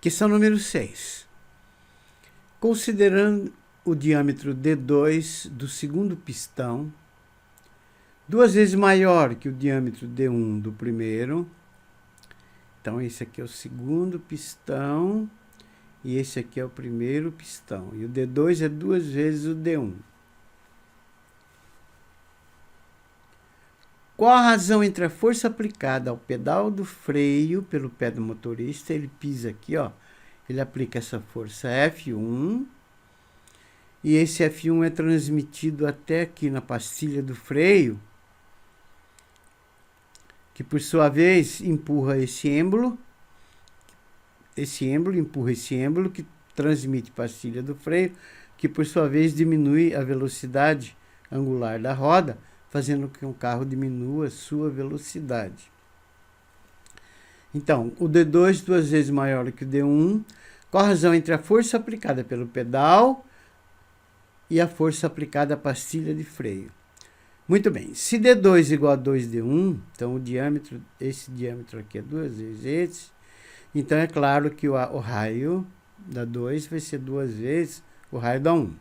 Questão número 6. Considerando o diâmetro D2 do segundo pistão, 2 vezes maior que o diâmetro D1 do primeiro. Então, esse aqui é o segundo pistão e esse aqui é o primeiro pistão. E o D2 é 2 vezes o D1. Qual a razão entre a força aplicada ao pedal do freio pelo pé do motorista? Ele pisa aqui, ó. Ele aplica essa força F1. E esse F1 é transmitido até aqui na pastilha do freio, que por sua vez empurra esse êmbolo. Esse êmbolo empurra esse êmbolo que transmite pastilha do freio, que por sua vez diminui a velocidade angular da roda, fazendo com que o carro diminua sua velocidade. Então, o D2 2 vezes maior que o D1. Qual a razão entre a força aplicada pelo pedal e a força aplicada à pastilha de freio? Muito bem, se D2 igual a 2D1, então o diâmetro, esse diâmetro aqui é 2 vezes esse, então é claro que o raio da 2 vai ser 2 vezes o raio da 1.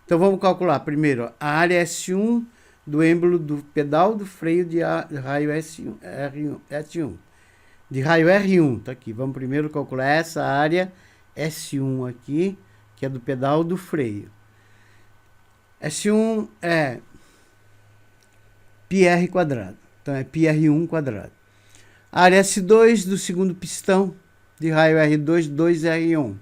Então vamos calcular primeiro a área S1 do êmbolo do pedal do freio de raio S1, de raio R1, tá aqui. Vamos primeiro calcular essa área S1 aqui, que é do pedal do freio. S1 é πr quadrado, então é πr1 quadrado. A área S2 do segundo pistão de raio R2, 2R1.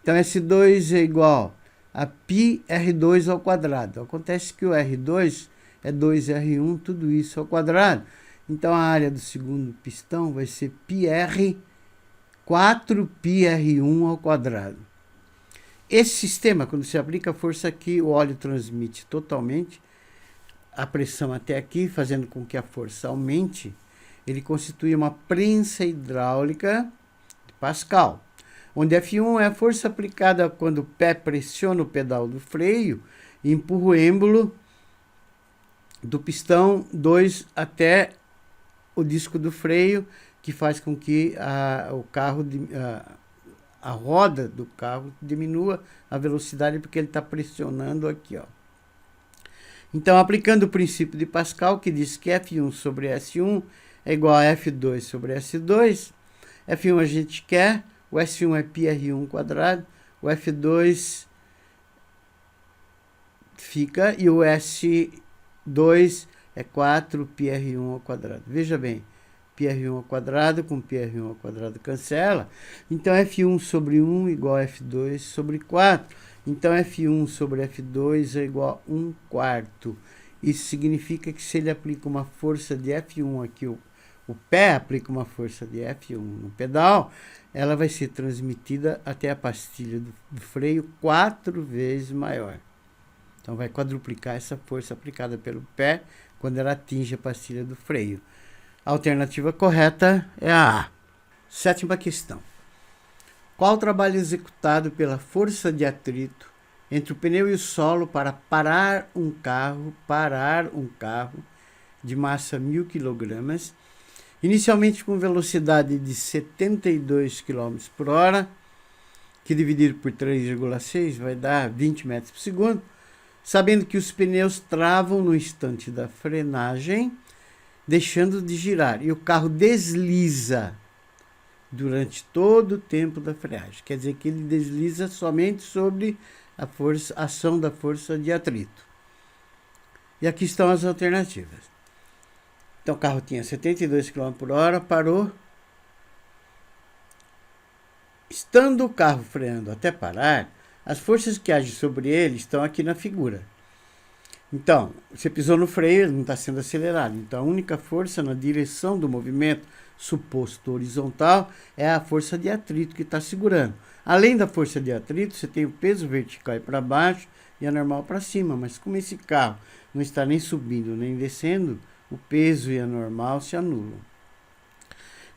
Então S2 é igual a πr2 ao quadrado. Acontece que o R2 é 2R1, tudo isso ao quadrado. Então a área do segundo pistão vai ser πr 4πr1 ao quadrado. Esse sistema, quando se aplica a força aqui, o óleo transmite totalmente a pressão até aqui, fazendo com que a força aumente. Ele constitui uma prensa hidráulica de Pascal, onde F1 é a força aplicada quando o pé pressiona o pedal do freio e empurra o êmbolo do pistão 2 até o disco do freio, que faz com que a roda do carro diminua a velocidade, porque ele está pressionando aqui, ó. Então, aplicando o princípio de Pascal, que diz que F1 sobre S1 é igual a F2 sobre S2, F1 a gente quer, o S1 é πr1 quadrado, o F2 fica e o S2 é 4πr1 ao quadrado. Veja bem, πr1 ao quadrado com πr1 ao quadrado cancela. Então, F1 sobre 1 igual a F2 sobre 4. Então, F1 sobre F2 é igual a 1 quarto. Isso significa que se ele aplica uma força de F1 aqui, o pé aplica uma força de F1 no pedal, ela vai ser transmitida até a pastilha do freio 4 vezes maior. Então, vai quadruplicar essa força aplicada pelo pé quando ela atinge a pastilha do freio. A alternativa correta é a A. 7ª questão. Qual o trabalho executado pela força de atrito entre o pneu e o solo para parar um carro de massa 1000 kg, inicialmente com velocidade de 72 km por hora, que dividido por 3,6 vai dar 20 metros por segundo, sabendo que os pneus travam no instante da frenagem, deixando de girar, e o carro desliza durante todo o tempo da freagem. Quer dizer que ele desliza somente sobre a ação da força de atrito. E aqui estão as alternativas. Então o carro tinha 72 km por hora, parou. Estando o carro freando até parar, as forças que agem sobre ele estão aqui na figura. Então, você pisou no freio, ele não está sendo acelerado. Então, a única força na direção do movimento suposto horizontal é a força de atrito que está segurando. Além da força de atrito, você tem o peso vertical para baixo e a normal para cima. Mas como esse carro não está nem subindo nem descendo, o peso e a normal se anulam.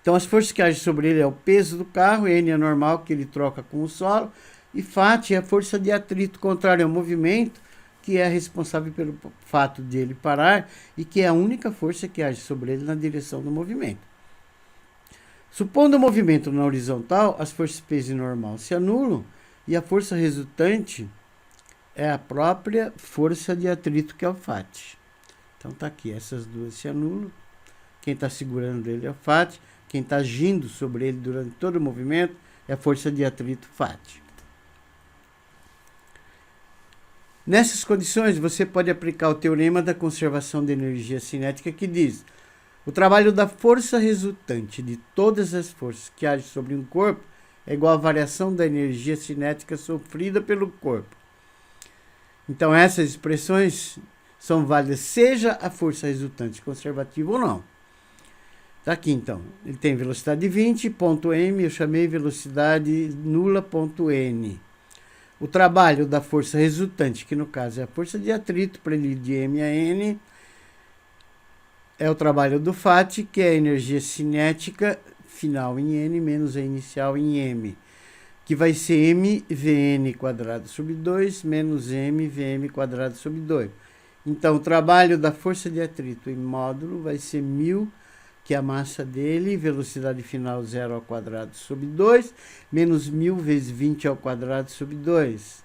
Então, as forças que agem sobre ele é o peso do carro, N é a normal que ele troca com o solo, e Φ é a força de atrito contrária ao movimento, que é responsável pelo fato de ele parar e que é a única força que age sobre ele na direção do movimento. Supondo o movimento na horizontal, as forças peso e normal se anulam e a força resultante é a própria força de atrito, que é o FAT. Então tá aqui, essas duas se anulam. Quem está segurando ele é o FAT. Quem está agindo sobre ele durante todo o movimento é a força de atrito FAT. Nessas condições, você pode aplicar o teorema da conservação de energia cinética, que diz: o trabalho da força resultante de todas as forças que agem sobre um corpo é igual à variação da energia cinética sofrida pelo corpo. Então, essas expressões são válidas, seja a força resultante conservativa ou não. Está aqui, então. Ele tem velocidade 20, ponto M, eu chamei velocidade nula, ponto N. O trabalho da força resultante, que no caso é a força de atrito, para ele de M a N, é o trabalho do FAT, que é a energia cinética final em N menos a inicial em M, que vai ser mVn quadrado sobre 2 menos mVm quadrado sobre 2. Então, o trabalho da força de atrito em módulo vai ser 1000, que é a massa dele, velocidade final 0 ao quadrado sobre 2, menos 1000 vezes 20 ao quadrado sobre 2,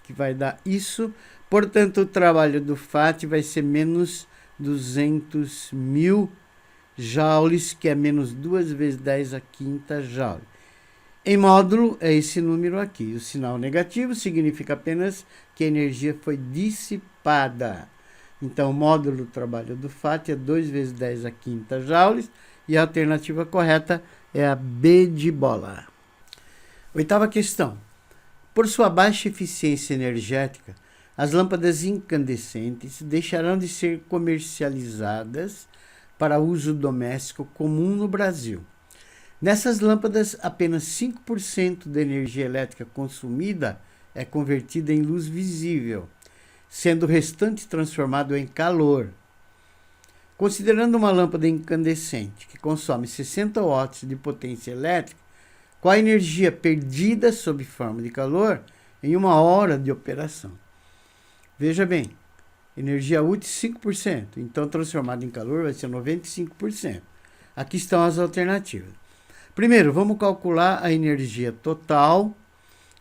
que vai dar isso. Portanto, o trabalho do FAT vai ser menos 200.000 joules, que é menos 2 vezes 10 a quinta joule. Em módulo, é esse número aqui. O sinal negativo significa apenas que a energia foi dissipada. Então, o módulo do trabalho do FAT é 2 vezes 10 a quinta joules, e a alternativa correta é a B de bola. Oitava questão. Por sua baixa eficiência energética, as lâmpadas incandescentes deixarão de ser comercializadas para uso doméstico comum no Brasil. Nessas lâmpadas, apenas 5% da energia elétrica consumida é convertida em luz visível, sendo o restante transformado em calor. Considerando uma lâmpada incandescente que consome 60 watts de potência elétrica, qual a energia perdida sob forma de calor em 1 hora de operação? Veja bem, energia útil 5%, então transformado em calor vai ser 95%. Aqui estão as alternativas. Primeiro, vamos calcular a energia total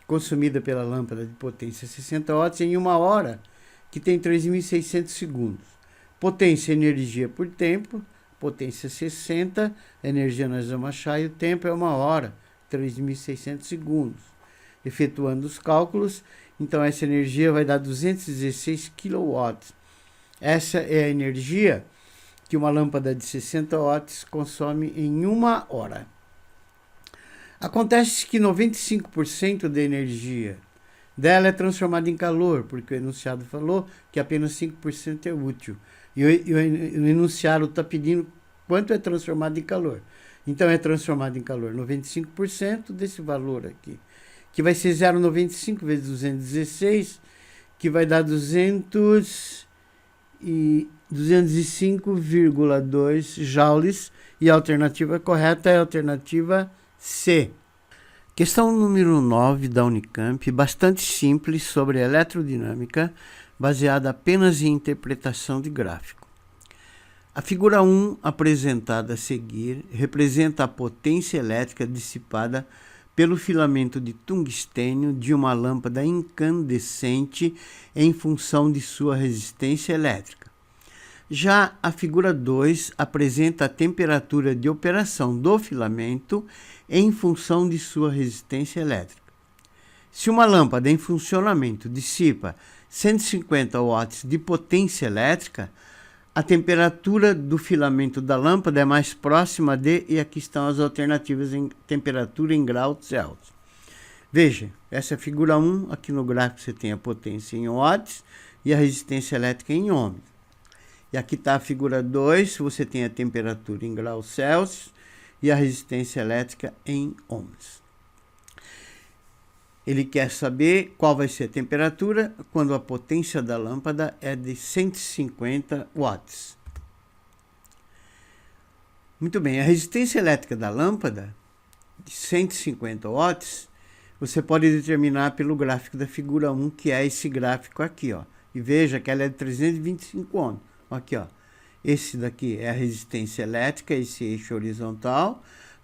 consumida pela lâmpada de potência 60 watts em 1 hora, que tem 3.600 segundos. Potência e energia por tempo, potência 60, a energia nós vamos achar, e o tempo é 1 hora, 3.600 segundos. Efetuando os cálculos, então essa energia vai dar 216 kW. Essa é a energia que uma lâmpada de 60 watts consome em 1 hora. Acontece que 95% da energia dela é transformada em calor, porque o enunciado falou que apenas 5% é útil. E o enunciado está pedindo quanto é transformado em calor. Então, é transformado em calor 95% desse valor aqui, que vai ser 0,95 vezes 216, que vai dar 205,2 joules, e a alternativa correta é a alternativa C. Questão número 9 da Unicamp, bastante simples, sobre eletrodinâmica, baseada apenas em interpretação de gráfico. A figura 1, apresentada a seguir, representa a potência elétrica dissipada pelo filamento de tungstênio de uma lâmpada incandescente em função de sua resistência elétrica. Já a figura 2 apresenta a temperatura de operação do filamento em função de sua resistência elétrica. Se uma lâmpada em funcionamento dissipa 150 watts de potência elétrica, a temperatura do filamento da lâmpada é mais próxima de, e aqui estão as alternativas em temperatura em graus Celsius. Veja, essa é a figura 1, aqui no gráfico você tem a potência em watts e a resistência elétrica em ohms. E aqui está a figura 2, você tem a temperatura em graus Celsius e a resistência elétrica em ohms. Ele quer saber qual vai ser a temperatura quando a potência da lâmpada é de 150 watts. Muito bem, a resistência elétrica da lâmpada, de 150 watts, você pode determinar pelo gráfico da figura 1, que é esse gráfico aqui, ó. E veja que ela é de 325 ohms. Aqui, ó. Esse daqui é a resistência elétrica, esse eixo horizontal.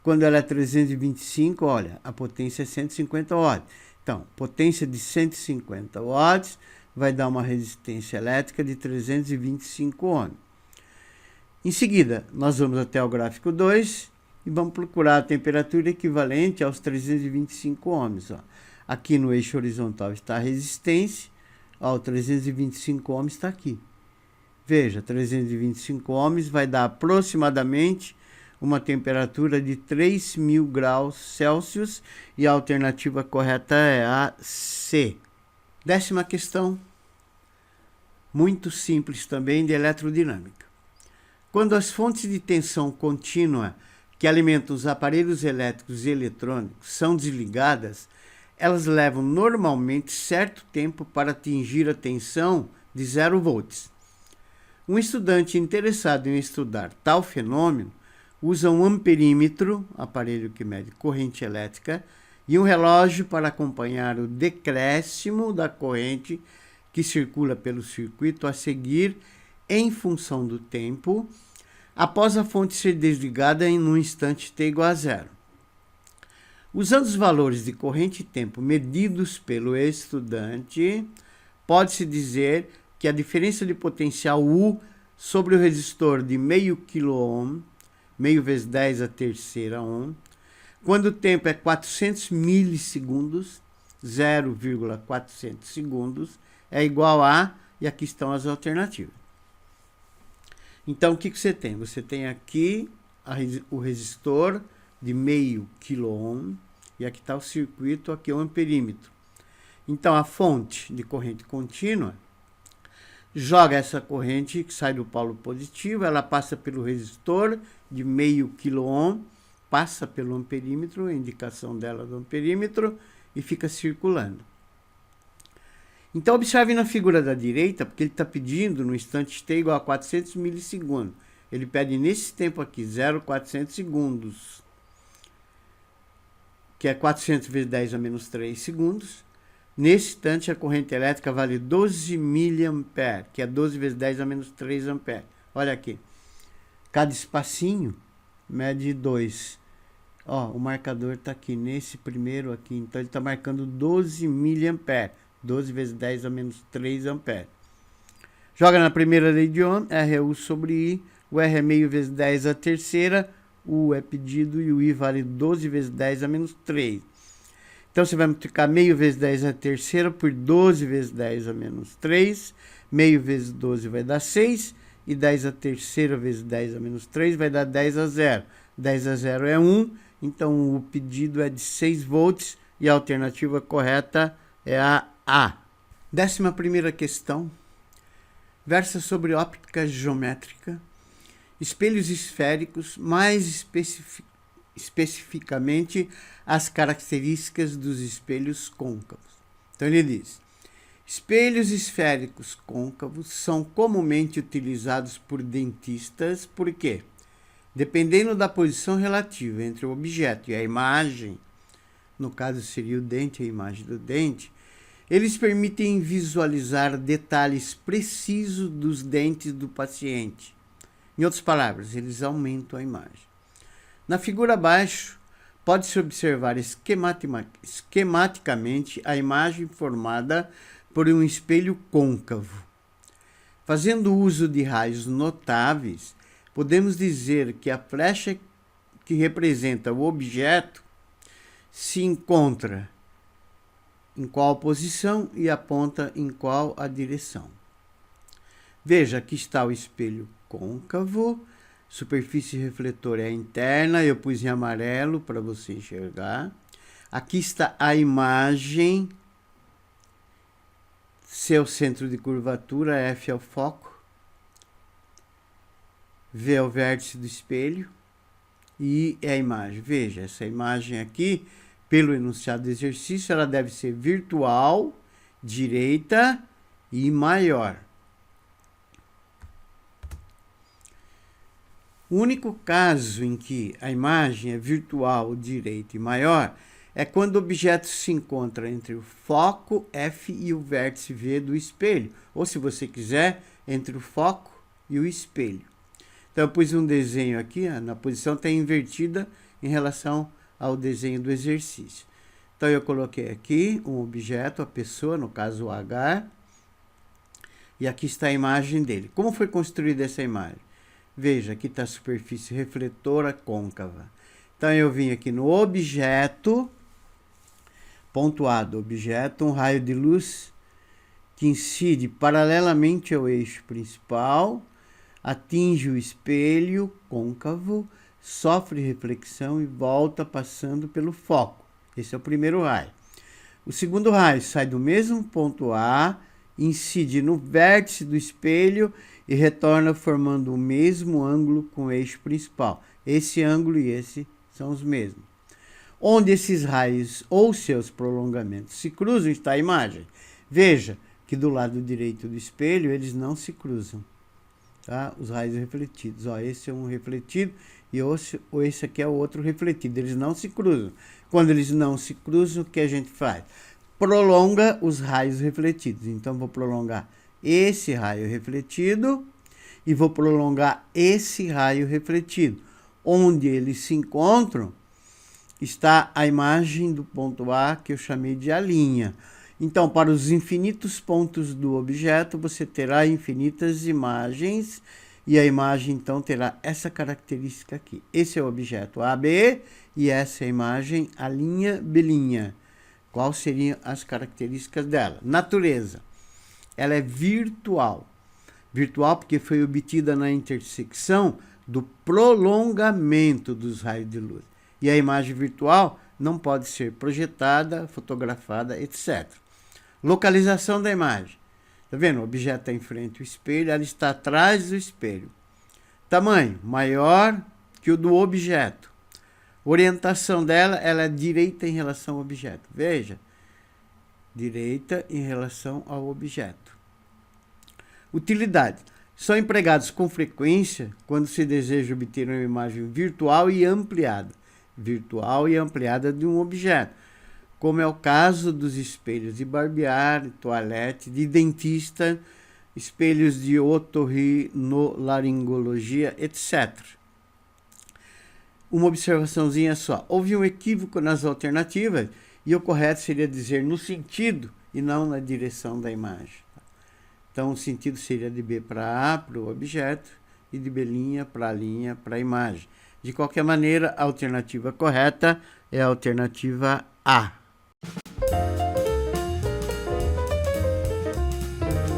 quando ela é 325, olha, a potência é 150 watts. Então, potência de 150 watts vai dar uma resistência elétrica de 325 ohms. Em seguida, nós vamos até o gráfico 2 e vamos procurar a temperatura equivalente aos 325 ohms. Ó. Aqui no eixo horizontal está a resistência, ó, o 325 ohms está aqui. Veja, 325 ohms vai dar aproximadamente uma temperatura de 3.000 graus Celsius e a alternativa correta é a C. 10ª questão, muito simples também, de eletrodinâmica. Quando as fontes de tensão contínua que alimentam os aparelhos elétricos e eletrônicos são desligadas, elas levam normalmente certo tempo para atingir a tensão de 0 volts. Um estudante interessado em estudar tal fenômeno usa um amperímetro, aparelho que mede corrente elétrica, e um relógio para acompanhar o decréscimo da corrente que circula pelo circuito a seguir em função do tempo, após a fonte ser desligada em um instante t igual a 0. Usando os valores de corrente e tempo medidos pelo estudante, pode-se dizer que a diferença de potencial U sobre o resistor de meio kΩ, meio vezes 10 a terceira ohm, quando o tempo é 400 milissegundos, 0,400 segundos, é igual a, e aqui estão as alternativas. Então, o que você tem? Você tem aqui o resistor de meio kΩ, e aqui está o circuito, aqui é o amperímetro. Então, a fonte de corrente contínua joga essa corrente que sai do polo positivo, ela passa pelo resistor de meio kΩ, passa pelo amperímetro, a indicação dela do amperímetro, e fica circulando. Então, observe na figura da direita, porque ele está pedindo no instante t igual a 400 milissegundos. Ele pede nesse tempo aqui, 0,400 segundos, que é 400 vezes 10 a menos 3 segundos. Nesse instante, a corrente elétrica vale 12 mA, que é 12 vezes 10 a menos 3 ampere. Olha aqui. Cada espacinho mede 2. Ó, o marcador está aqui, nesse primeiro aqui. Então, ele está marcando 12 mA. 12 vezes 10 a menos 3 ampere. Joga na primeira lei de Ohm, R é U sobre I. O R é meio vezes 10 a terceira. O U é pedido e o I vale 12 vezes 10 a menos 3. Então, você vai multiplicar meio vezes 10 a terceira por 12 vezes 10 a menos 3. Meio vezes 12 vai dar 6. E 10 a terceira vezes 10 a menos 3 vai dar 10 a 0. 10 a 0 é 1. Então, o pedido é de 6 volts. E a alternativa correta é a A. 11ª questão. Versa sobre óptica geométrica. Espelhos esféricos, mais especificamente as características dos espelhos côncavos. Então ele diz: espelhos esféricos côncavos são comumente utilizados por dentistas porque, dependendo da posição relativa entre o objeto e a imagem, no caso seria o dente, a imagem do dente, eles permitem visualizar detalhes precisos dos dentes do paciente. Em outras palavras, eles aumentam a imagem. Na figura abaixo, pode-se observar esquematicamente a imagem formada por um espelho côncavo. Fazendo uso de raios notáveis, podemos dizer que a flecha que representa o objeto se encontra em qual posição e aponta em qual a direção. Veja, aqui está o espelho côncavo, superfície refletora é interna, eu pus em amarelo para você enxergar. Aqui está a imagem, C é o centro de curvatura, F é o foco, V é o vértice do espelho e I é a imagem. Veja, essa imagem aqui, pelo enunciado do exercício, ela deve ser virtual, direita e maior. O único caso em que a imagem é virtual, direita e maior é quando o objeto se encontra entre o foco F e o vértice V do espelho, ou, se você quiser, entre o foco e o espelho. Então, eu pus um desenho aqui, ó, na posição está invertida em relação ao desenho do exercício. Então, eu coloquei aqui um objeto, a pessoa, no caso o H, e aqui está a imagem dele. Como foi construída essa imagem? Veja, aqui está a superfície refletora côncava. Então, eu vim aqui no objeto, pontuado, objeto, um raio de luz que incide paralelamente ao eixo principal, atinge o espelho côncavo, sofre reflexão e volta passando pelo foco. Esse é o primeiro raio. O segundo raio sai do mesmo ponto A, incide no vértice do espelho e retorna formando o mesmo ângulo com o eixo principal. Esse ângulo e esse são os mesmos. Onde esses raios ou seus prolongamentos se cruzam está a imagem. Veja que do lado direito do espelho eles não se cruzam. Tá? Os raios refletidos. Ó, esse é um refletido e esse aqui é o outro refletido. Eles não se cruzam. Quando eles não se cruzam, o que a gente faz? Prolonga os raios refletidos. Então, vou prolongar esse raio refletido e vou prolongar esse raio refletido. Onde eles se encontram, está a imagem do ponto A, que eu chamei de a linha. Então, para os infinitos pontos do objeto, você terá infinitas imagens, e a imagem, então, terá essa característica aqui. Esse é o objeto AB, e essa é a imagem, a linha B'. Quais seriam as características dela? Natureza. Ela é virtual. Virtual porque foi obtida na intersecção do prolongamento dos raios de luz. E a imagem virtual não pode ser projetada, fotografada, etc. Localização da imagem. Tá vendo? O objeto está em frente ao espelho, ela está atrás do espelho. Tamanho maior que o do objeto. Orientação dela, ela é direita em relação ao objeto. Veja, direita em relação ao objeto. Utilidade. São empregados com frequência quando se deseja obter uma imagem virtual e ampliada. Virtual e ampliada de um objeto, como é o caso dos espelhos de barbear, de toalete, de dentista, espelhos de otorrinolaringologia, etc. Uma observaçãozinha só. Houve um equívoco nas alternativas e o correto seria dizer no sentido e não na direção da imagem. Então, o sentido seria de B para A, para o objeto, e de B' para a linha, para a imagem. De qualquer maneira, a alternativa correta é a alternativa A.